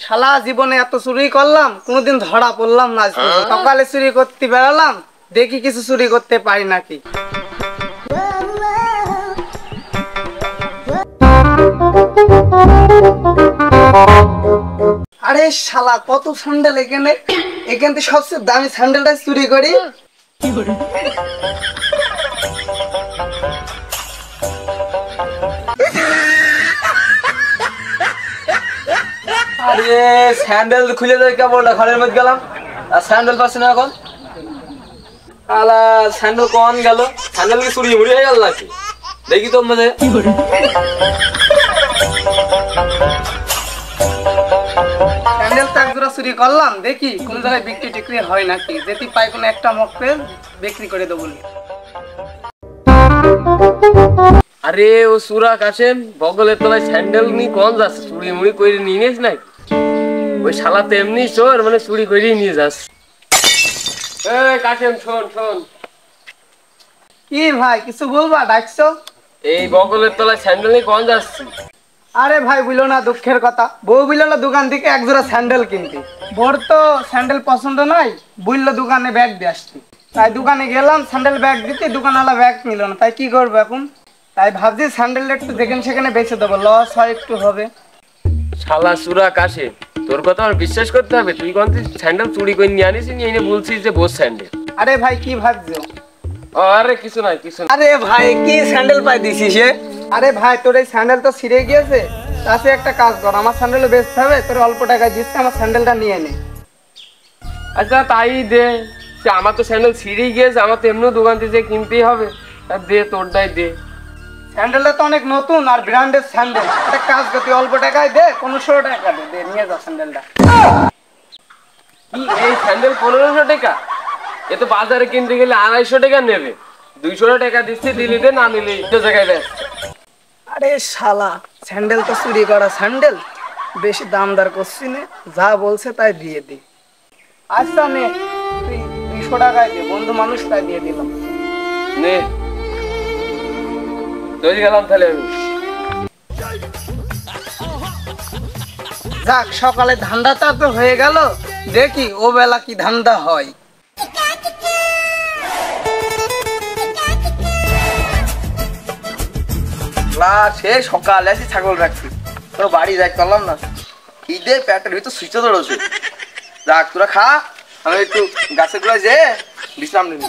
শালা জীবনে এত চুরি করলাম, কোনোদিন ধরা পড়লাম না। সকালে চুরি করতে বেরোলাম, দেখি কিছু চুরি করতে পারি নাকি। আরে শালা কত স্যান্ডেল এখানে, এখান থেকে সবচেয়ে দামি স্যান্ডেলটা চুরি করি। আরে স্যান্ডেল খুলে দেয় কেবল ঘরের মধ্যে গেলাম আর স্যান্ডেল পাচ্ছি না এখন। আলা স্যান্ডেল কোন গেল? স্যান্ডেল কি চুরি মুড়ি হয়ে গেল নাকি? দেখি তো মানে স্যান্ডেল তো এক জোড়া চুরি করলাম, দেখি কোন জায়গায় বিক্রি টিক্রি হয় নাকি, যদি পাই কোনো একটা মক্কেল বিক্রি করে দেবো। আরে ও সুরা কাশেম বগলের তলায় স্যান্ডেল নিয়ে কোন যাচ্ছে? চুরি মুড়ি করে নিয়ে নিস নাকি? ওই শালা তো এমনি চোর, মানে চুরি করেই নিয়ে যাচ্ছে। কাশেম শোন শোন, কি ভাই কিছু বলবা ডাকছো? এই বগলের তলায় স্যান্ডেল নিয়ে কোন যাচ্ছে? আরে ভাই বুঝলো না, দুঃখের কথা, বউ বুঝলো দোকান থেকে এক জোড়া স্যান্ডেল কিনতে। বোর তো স্যান্ডেল পছন্দ নাই, বুঝলো দোকানে ব্যাগ দিয়ে আসছি। তাই দোকানে গেলাম স্যান্ডেল ব্যাগ দিতে, দোকানওয়ালা ব্যাগ নিল না। তাই কি করবো এখন? তাই ভাবছি স্যান্ডেলটা একটু যেখানে সেখানে বেঁচে দেবো, লস হয় একটু হবে। শালা সুরা কাশেম, তোর কথা আমার বিশ্বাস করতে হবে? তুই কোন স্যান্ডেল চুরি করে নিয়ে আনিস, নিয়ে এনে বলছিস যে বোস স্যান্ডেল। আরে ভাই কি ভাবছো? আরে কিছু নাই কিছু নাই। আরে ভাই কি স্যান্ডেল পাই দিছিস? আরে ভাই তোর এই স্যান্ডেল তো ছিঁড়ে গিয়েছে, তাতে একটা কাজ কর, আমার স্যান্ডেলও বেচতে হবে, তোর অল্প টাকায় দিচ্ছে, আমার স্যান্ডেলটা নিয়ে নে। আচ্ছা তাই দে, আমার তো স্যান্ডেল ছিঁড়েই গিয়েছে, আমার তো এমনি দোকান থেকে কিনতেই হবে, দে তোরটাই দে। স্যান্ডেলটা তো অনেক নতুন আর ব্র্যান্ডের স্যান্ডেল, একটা কাজ কর তুই অল্প টাকায় দে, 1500 টাকা দে, নিয়ে যা স্যান্ডেলটা। কি এই স্যান্ডেল 1500 টাকা? এ তো বাজারে কিনতে গেলে 250 টাকা নেবে, 200 টাকা দিচ্ছি, দিলি দে, না নিলি জায়গায় দেয়। আরে শালা স্যান্ডেল তো চুরি করা স্যান্ডেল, বেশি দাম দর করছি না, যা বলছে তাই দিয়ে দি। আচ্ছা নে তুই 200 টাকায় দে, বন্ধু মানুষ তাই দিয়ে দিলাম। নে চলে গেলাম তাহলে আমি। যাক সকালে ধান্দাটা তো হয়ে গেল, দেখি ও বেলা কি ধান্দা হয়। সে সকালে আসি ছাগল রাখছি, তোর বাড়ি যাই করলাম না, খিদে পেটের ভিতর সুইচে ধরেছে। যাক তোরা খা, আমি একটু গাছের গুলো যে বিশ্রাম নিবি।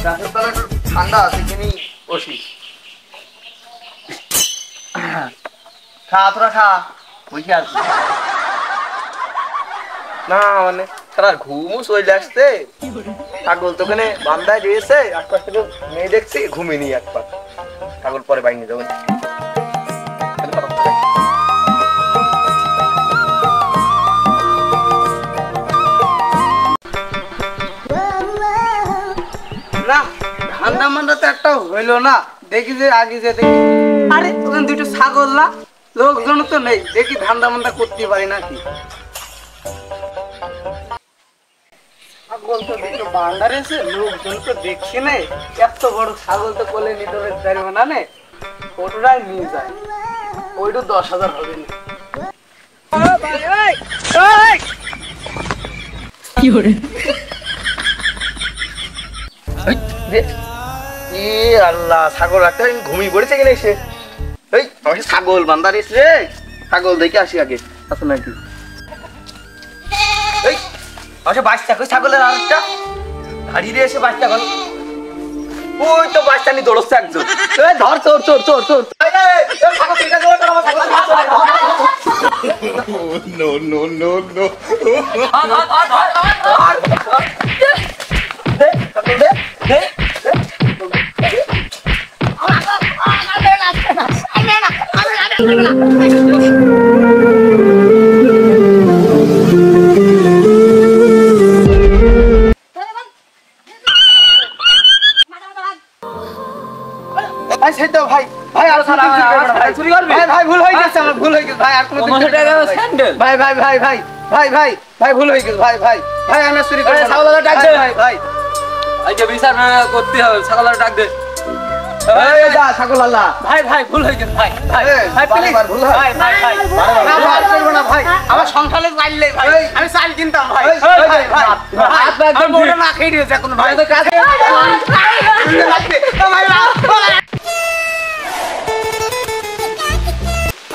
গাছের তলা একটু ঠান্ডা আছে, কিনি বসি। খা তোরা খা, বসে আসবি না, মানে সারা ঘুমও চলে আসছে। ছাগল তো ওখানে বান্ধায় দিয়েছে, আশপাশ থেকে মেয়ে দেখছি, ঘুমিয়ে নি একবার, ছাগল পরে বাইরে যাবেন। না ধান্দা মান্দা তো একটা হইলো না, দেখি যে আগে যে দেখি, আরে ওখানে দুটো ছাগল না, লোকজন তো নেই, দেখি ধান্দা মান্দা করতে পারি নাকি। ছাগল তো দুটো বান্দার এসে, লোকজন তো দেখছি না, এত বড় ছাগল তো কোলে নিতে পারবো না, নে ওটাই নিয়ে যায়, ওইটা 10,000 হবে না। কি করে আল্লাহ, ছাগল একটা ঘুমিয়ে পড়েছে কিনা এসে। এই আমার ছাগল বান্দার এসে, ছাগল দেখে আসি আগে আছে নাকি। এই আমার বাচ্চা কই ছাগলের, আর একটা দাঁড়িয়ে এসে বাচ্চা গেল, ওই তো বাচ্চা নিয়ে দৌড়চ্ছে একজন। ধর চোর চোর চোর চোর। No, no, no, no. ভাই ভাই আর চুরি করবি? ভাই ভুল হয়ে গেছে, আমার ভুল হয়ে গেছে ভাই, আর কোনো স্যান্ডেল ভাই ভাই ভাই ভাই ভাই ভাই ভাই ভুল হয়ে গেছে ভাই ভাই ভাই, আমি চুরি করব। ছাগলটা ডাক দে ভাই ভাই, আজকে বিচার করতে হবে, ছাগলটা ডাক দে। এই যা ছাগল আল্লাহ। ভাই ভাই ভুল হয়ে গেছে ভাই ভাই এই, ভাই প্লিজ বারবার ভুল হয়। ভাই ভাই ভাই না ভাই করবো না ভাই আমার সংসারে চাইলে ভাই এই, আমি চাল কিনতাম ভাই এই, ভাই এই, ভাই ভাই হাত পা একদম আমার বউটা না খেয়ে দিয়েছে এখন ভাই তো কাছে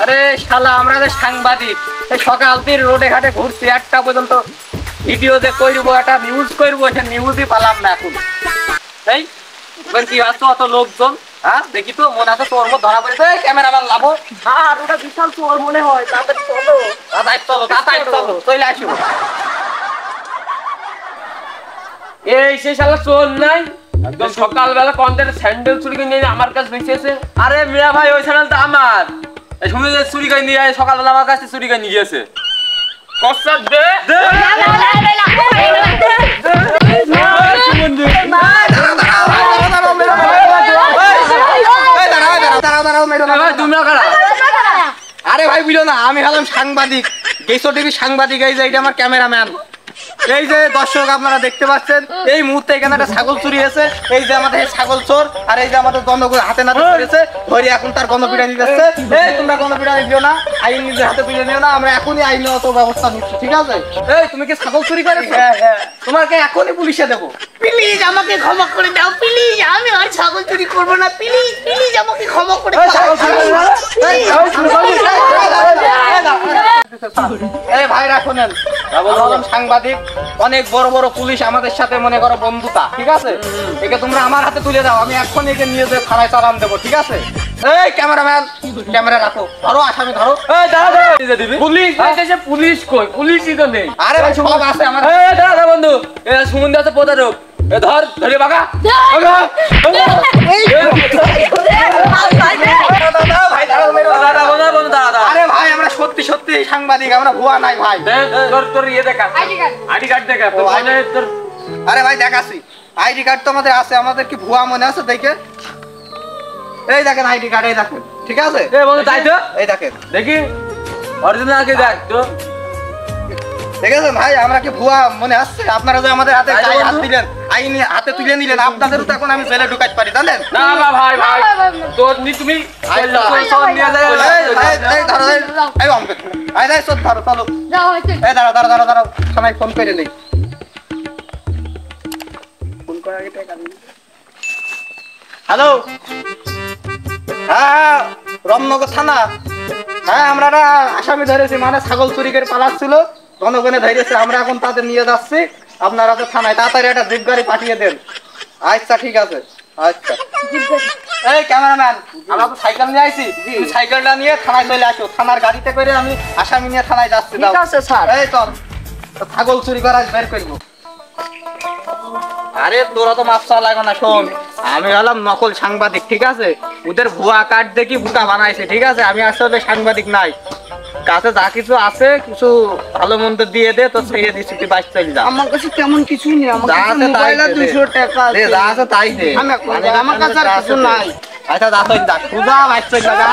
আরে শালা আমরা যে সাংবাদিক এই সকাল থেকে রোডে ঘাটে ঘুরছি একটা পর্যন্ত ভিডিও যে করবো একটা নিউজ করবো এটা নিউজই পালাম না এখন এই এবার কি আসতো অত লোকজন হ্যাঁ দেখি তো মনে আছে তোর মধ্যে ধরা পড়েছে ক্যামেরাম্যান লাভো আর ওটা বিশাল চোর মনে হয় তাড়াতাড়ি চলো চলে আসো এই সে শালা চোর নাই একদম সকালবেলা কন্টেন্ট স্যান্ডেল চুরি করে নিয়ে আমার কাছে বেঁচেছে। আরে মিয়া ভাই ওই স্যান্ডেল তো আমার। এই শুনে যে চুরি করে নিয়ে সকালবেলা আমার কাছে চুরি করে নিয়ে গিয়েছে। কষ্ট দে দে আরে ভাই বুঝলো না আমি হলাম সাংবাদিক গেছো টিভি সাংবাদিক এই যে এটা আমার ক্যামেরাম্যান এই যে দর্শক আপনারা দেখতে পাচ্ছেন এই মুহূর্তে এখানে একটা ছাগল চুরি হয়েছে এই যে আমাদের ছাগল চোর আর এই যে আমাদের গণগুলো হাতে নাতে ধরেছে ধরে এখন তার গণপিটা নিয়ে যাচ্ছে এই তোমরা গণপিটা নিও না আইন নিজের হাতে তুলে নিও না আমরা এখনই আইনত ব্যবস্থা নিচ্ছি ঠিক আছে এই তুমি কি ছাগল চুরি করেছো তোমাকে এখনই পুলিশে দেবো প্লিজ আমাকে ক্ষমা করে দাও প্লিজ আমি আর ছাগল চুরি করবো না প্লিজ প্লিজ আমাকে ক্ষমা করে দাও এই ভাই রাখুন সাংবাদিক অনেক বড় বড় পুলিশ আমাদের সাথে মনে করো বন্ধুতা ঠিক আছে একে তোমরা আমার হাতে তুলে দাও আমি এখন একে নিয়ে যে থানায় চালান দেবো ঠিক আছে এই ক্যামেরাম্যান ক্যামেরা রাখো ধরো আসামি ধরো এই দাঁড়া দাঁড়া দিবি পুলিশ এসে পুলিশ কই পুলিশই তো নেই। আরে ভাই সব আছে আমার এই দাঁড়া বন্ধু এ সুমন্দর আছে প্রতারক এ ধর ধরে বাগা আরে ভাই আমরা সত্যি সত্যি সাংবাদিক আমরা ভুয়া নাই ভাই তোর ইয়ে দেখা আইডি কার্ড দেখা তোর তোর আরে ভাই দেখাচ্ছি আইডি কার্ড তো আমাদের আছে আমাদের কি ভুয়া মনে আছে দেখে এই দেখেন আইডি কার্ড এই দেখেন ঠিক আছে এ বন্ধু তাই তো এই দেখেন দেখি অরিজিনাল আগে দেখ তো দেখেছেন ভাই আমরা কি ভুয়া মনে আসছে আপনারা যে আমাদের হাতে গায়ে হাত দিলেন আইনি হাতে তুলে নিলেন আপনাদের তো এখন আমি জেলে ঢুকাইতে পারি জানেন না না ভাই ভাই তোর নি তুমি নিয়ে যায় এই ধরো এই অমৃত এই যাই সব ধরো চলো যাও হইছে এই দাঁড়াও দাঁড়াও দাঁড়াও দাঁড়াও থানায় ফোন করে নেই ফোন করার আগে টাকা দিন হ্যালো হ্যাঁ রমনগর থানা হ্যাঁ আমরা একটা আসামি ধরেছি মানে ছাগল চুরি করে পালাচ্ছিল জনগণে ধরেছে আমরা এখন তাদের নিয়ে যাচ্ছি আপনারা তো থানায় তাড়াতাড়ি একটা জিপ গাড়ি পাঠিয়ে দেন আচ্ছা ঠিক আছে আচ্ছা এই ক্যামেরাম্যান আমরা তো সাইকেল নিয়ে আইছি সাইকেলটা নিয়ে থানায় চলে আসো থানার গাড়িতে করে আমি আসামি নিয়ে থানায় যাচ্ছি ঠিক আছে স্যার এই চল তো ছাগল চুরি করা বের করবো আরে তোরা তো মাপসা লাগো না শোন আমি হলাম নকল সাংবাদিক ঠিক আছে ওদের ভুয়া কার্ড দেখি বুকা বানাইছে ঠিক আছে আমি আসলে সাংবাদিক নাই কাছে যা কিছু আছে কিছু ভালো মন্দ দিয়ে দে তো ছেড়ে দিচ্ছি তুই বাইক চলে যা আমার কাছে তেমন কিছুই নেই আমার যা কাছে আছে তাই মোবাইল আর দে। 200 টাকা দে, আছে যা আছে তাই দে আমি এখন যাই, আমার কাছে আর কিছু নাই আচ্ছা যা তুই যা তুই যা বাইক চলে যা